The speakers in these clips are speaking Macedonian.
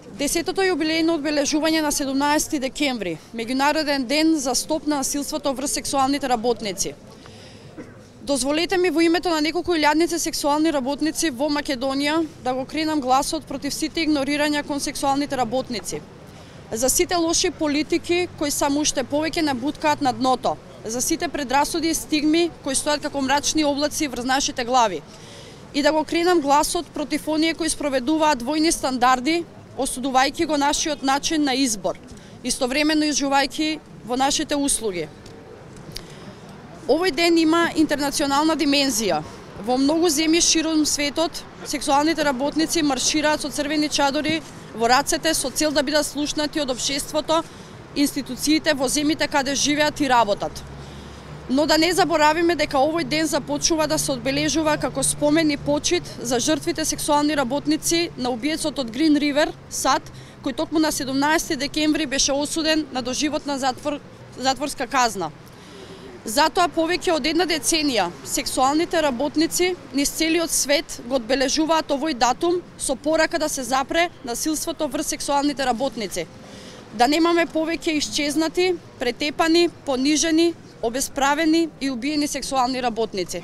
Десетото јубилејно одбележување на 17 декември, меѓународен ден за стоп на насилството врз сексуалните работници. Дозволете ми во името на неколку илјадници сексуални работници во Македонија да го кренам гласот против сите игнорирања кон сексуалните работници. За сите лоши политики кои само уште повеќе набуткаат на дното, за сите предрасуди и стигми кои стојат како мрачни облаци врз нашите глави. И да го кренам гласот против оние кои спроведуваат двојни стандарди, осудувајќи го нашиот начин на избор, истовремено изживајќи во нашите услуги. Овој ден има интернационална димензија. Во многу земји широм светот, сексуалните работници маршираат со црвени чадори во рацете со цел да бидат слушнати од општеството, институциите во земјите каде живеат и работат. Но да не заборавиме дека овој ден започнува да се одбележува како спомен и почит за жртвите сексуални работници на убиецот од Грин Ривер, САД, кој токму на 17 декември беше осуден на доживотна затворска казна. Затоа повеќе од една деценија сексуалните работници низ целиот свет го одбележуваат овој датум со порака да се запре насилството врз сексуалните работници. Да немаме повеќе исчезнати, претепани, понижени, обесправени и убиени сексуални работници.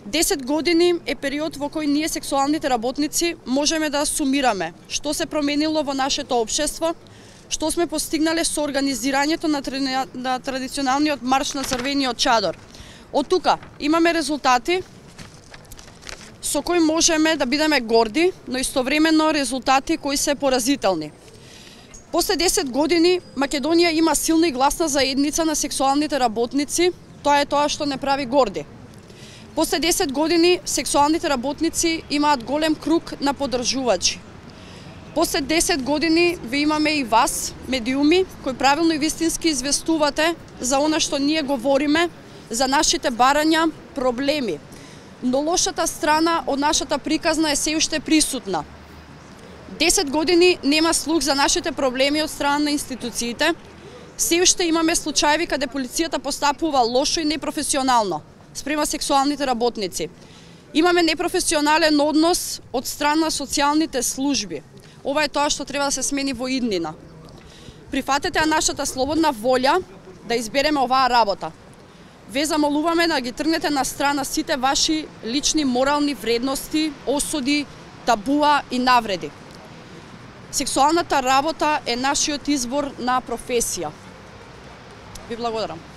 10 години е период во кој ние сексуалните работници можеме да сумираме што се променило во нашето општество, што сме постигнале со организирањето на традиционалниот марш на црвениот чадор. Од тука имаме резултати со кои можеме да бидеме горди, но истовремено резултати кои се поразителни. После 10 години Македонија има силна и гласна заедница на сексуалните работници, тоа е тоа што не прави горди. После 10 години сексуалните работници имаат голем круг на поддржувачи. После 10 години ви имаме и вас, медиуми, кои правилно и вистински известувате за она што ние говориме, за нашите барања, проблеми. Но лошата страна од нашата приказна е се уште присутна. 10 години нема слух за нашите проблеми од страна на институциите. Се уште имаме случаи каде полицијата постапува лошо и непрофесионално спрема сексуалните работници. Имаме непрофесионален однос од страна на социјалните служби. Ова е тоа што треба да се смени во иднина. Прифатете нашата слободна волја да избереме оваа работа. Ве замолуваме да ги тргнете на страна сите ваши лични морални вредности, осуди, табуа и навреди. Сексуалната работа е нашиот избор на професија. Ви благодарам.